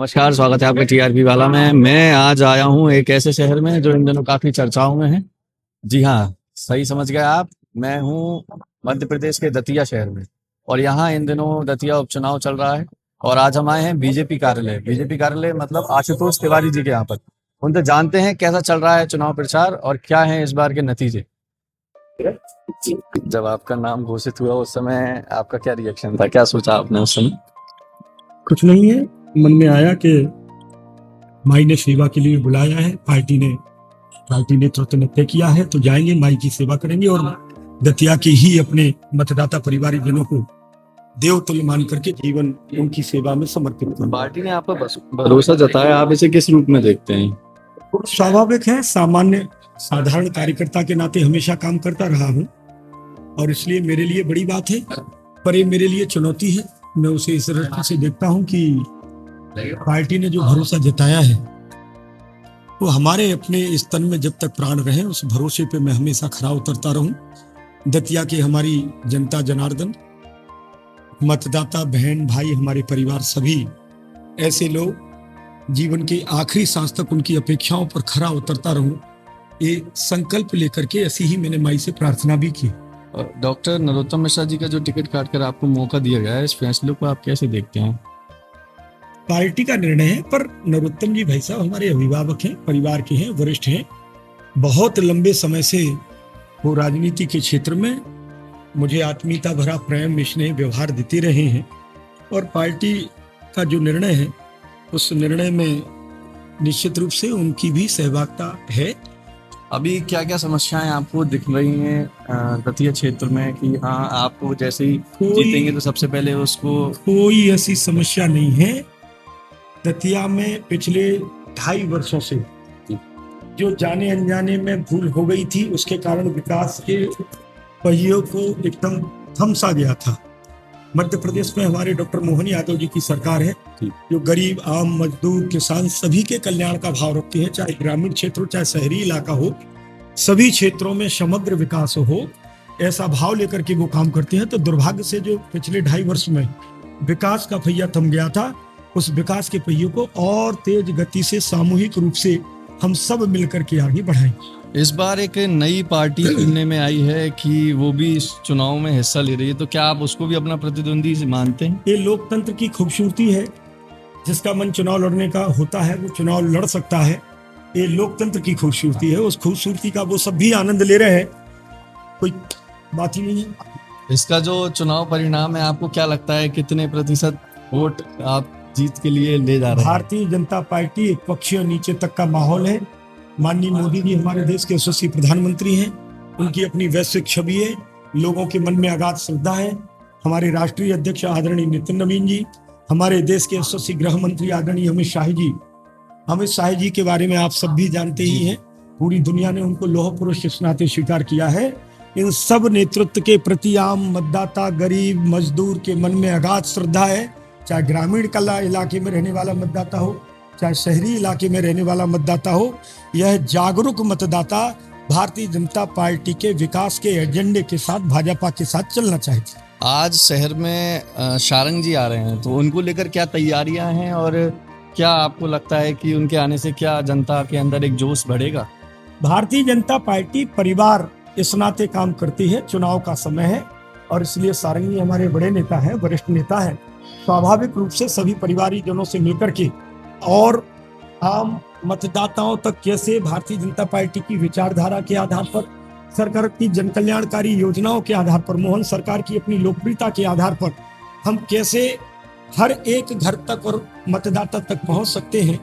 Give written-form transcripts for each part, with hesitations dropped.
नमस्कार, स्वागत है आपका टीआरपी वाला में। मैं आज आया हूँ एक ऐसे शहर में जो इन दिनों काफी चर्चाओं में है। जी हाँ, सही समझ गए आप। मैं हूँ मध्य प्रदेश के दतिया शहर में और यहाँ इन दिनों दतिया उपचुनाव चल रहा है। और आज हम आए हैं बीजेपी कार्यालय। बीजेपी कार्यालय मतलब आशुतोष तिवारी जी के यहाँ पर। उनसे जानते हैं कैसा चल रहा है चुनाव प्रचार और क्या है इस बार के नतीजे। जब आपका नाम घोषित हुआ उस समय आपका क्या रिएक्शन था, क्या सोचा आपने उस समय? कुछ नहीं है, मन में आया कि माई ने सेवा के लिए बुलाया है, पार्टी नेतृत्व ने तय किया है, तो जाएंगे, माई की सेवा करेंगे और दतिया के ही अपने मतदाता परिवारजनों को देव तुल्य मान करके जीवन उनकी सेवा में समर्पित करेंगे। पार्टी ने आप पर भरोसा जताया, आप इसे किस रूप में देखते हैं? स्वाभाविक है, सामान्य साधारण कार्यकर्ता के नाते हमेशा काम करता रहा हूँ और इसलिए मेरे लिए बड़ी बात है, पर ये मेरे लिए चुनौती है। मैं उसे इस दृष्टि से देखता हूँ कि पार्टी ने जो भरोसा जताया है वो हमारे अपने इस तन में जब तक प्राण रहे उस भरोसे पे मैं हमेशा खरा उतरता रहूं। दतिया के हमारी जनता जनार्दन, मतदाता बहन भाई, हमारे परिवार, सभी ऐसे लोग जीवन के आखिरी सांस तक उनकी अपेक्षाओं पर खरा उतरता रहूं, ये संकल्प लेकर के ऐसी ही मैंने माई से प्रार्थना भी की। डॉक्टर नरोत्तम मिश्रा जी का जो टिकट काटकर आपको मौका दिया गया है, इस फैसले को आप कैसे देखते हैं? पार्टी का निर्णय है, पर नरोत्तम जी भाई साहब हमारे अभिभावक हैं, परिवार के हैं, वरिष्ठ हैं। बहुत लंबे समय से वो राजनीति के क्षेत्र में मुझे आत्मीयता भरा प्रेम स्नेह व्यवहार देते रहे हैं और पार्टी का जो निर्णय है उस निर्णय में निश्चित रूप से उनकी भी सहभागिता है। अभी क्या क्या समस्याएं आपको दिख रही हैं दतिया क्षेत्र में कि हाँ आपको जैसे ही जीतेंगे तो सबसे पहले उसको? कोई ऐसी समस्या नहीं है। दतिया में पिछले 2.5 वर्षों से जो जाने अनजाने में भूल हो गई थी, उसके कारण विकास के पहियों को एकदम थमसा गया था। मध्य प्रदेश में हमारे डॉक्टर मोहन यादव जी की सरकार है जो गरीब, आम, मजदूर, किसान सभी के कल्याण का भाव रखती है, चाहे ग्रामीण क्षेत्र हो चाहे शहरी इलाका हो, सभी क्षेत्रों में समग्र विकास हो, ऐसा भाव लेकर के वो काम करते हैं। तो दुर्भाग्य से जो पिछले 2.5 वर्ष में विकास का पहिया थम गया था, उस विकास के पहियों को और तेज गति से सामूहिक रूप से हम सब मिलकर के आगे बढ़ाएंगे। इस बार एक नई पार्टी चुनने में आई है कि वो भी इस चुनाव में हिस्सा ले रही है, तो क्या आप उसको भी अपना प्रतिद्वंदी मानते हैं? ये लोकतंत्र की खूबसूरती है। जिसका मन चुनाव लड़ने का होता है वो चुनाव लड़ सकता है। ये लोकतंत्र की खूबसूरती है, उस खूबसूरती का वो सब भी आनंद ले रहे हैं, कोई बात ही नहीं है। इसका जो चुनाव परिणाम है, आपको क्या लगता है कितने प्रतिशत वोट आप जीत के लिए ले जा रहे हैं? भारतीय जनता पार्टी एक पक्षीय नीचे तक का माहौल है। माननीय मोदी जी हमारे देश के यशस्वी प्रधानमंत्री हैं, उनकी अपनी वैश्विक छवि है, लोगों के मन में अगाध श्रद्धा है। हमारे राष्ट्रीय अध्यक्ष आदरणीय नितिन नवीन जी, हमारे देश के यशस्वी गृह मंत्री आदरणीय अमित शाह जी के बारे में आप सब भी जानते ही हैं। पूरी दुनिया ने उनको लौह पुरुष के नाते स्वीकार किया है। इन सब नेतृत्व के प्रति आम मतदाता, गरीब, मजदूर के मन में अगाध श्रद्धा है। चाहे ग्रामीण कला इलाके में रहने वाला मतदाता हो, चाहे शहरी इलाके में रहने वाला मतदाता हो, यह जागरूक मतदाता भारतीय जनता पार्टी के विकास के एजेंडे के साथ, भाजपा के साथ चलना चाहते हैं। आज शहर में शारंग जी आ रहे हैं, तो उनको लेकर क्या तैयारियां हैं और क्या आपको लगता है कि उनके आने से क्या जनता के अंदर एक जोश बढ़ेगा? भारतीय जनता पार्टी परिवार इस नाते काम करती है। चुनाव का समय है और इसलिए सारंगी हमारे बड़े नेता हैं, वरिष्ठ नेता हैं। स्वाभाविक रूप से सभी परिवारजनों से मिलकर के और आम मतदाताओं तक कैसे भारतीय जनता पार्टी की विचारधारा के आधार पर, सरकार की जनकल्याणकारी योजनाओं के आधार पर, मोहन सरकार की अपनी लोकप्रियता के आधार पर हम कैसे हर एक घर तक और मतदाता तक पहुंच सकते हैं,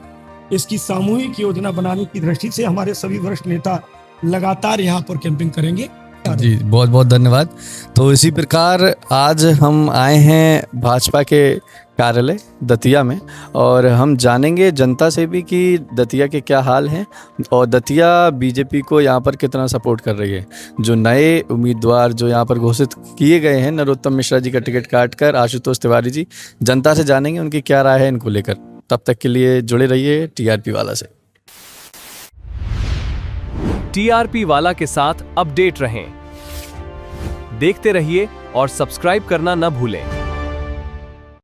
इसकी सामूहिक योजना बनाने की दृष्टि से हमारे सभी वरिष्ठ नेता लगातार यहाँ पर कैंपिंग करेंगे। जी, बहुत बहुत धन्यवाद। तो इसी प्रकार आज हम आए हैं भाजपा के कार्यालय दतिया में और हम जानेंगे जनता से भी कि दतिया के क्या हाल हैं और दतिया बीजेपी को यहाँ पर कितना सपोर्ट कर रही है। जो नए उम्मीदवार जो यहाँ पर घोषित किए गए हैं, नरोत्तम मिश्रा जी का टिकट काटकर आशुतोष तिवारी जी, जनता से जानेंगे उनकी क्या राय है इनको लेकर। तब तक के लिए जुड़े रहिए टीआरपी वाला से। टीआरपी वाला के साथ अपडेट रहें, देखते रहिए और सब्सक्राइब करना न भूलें।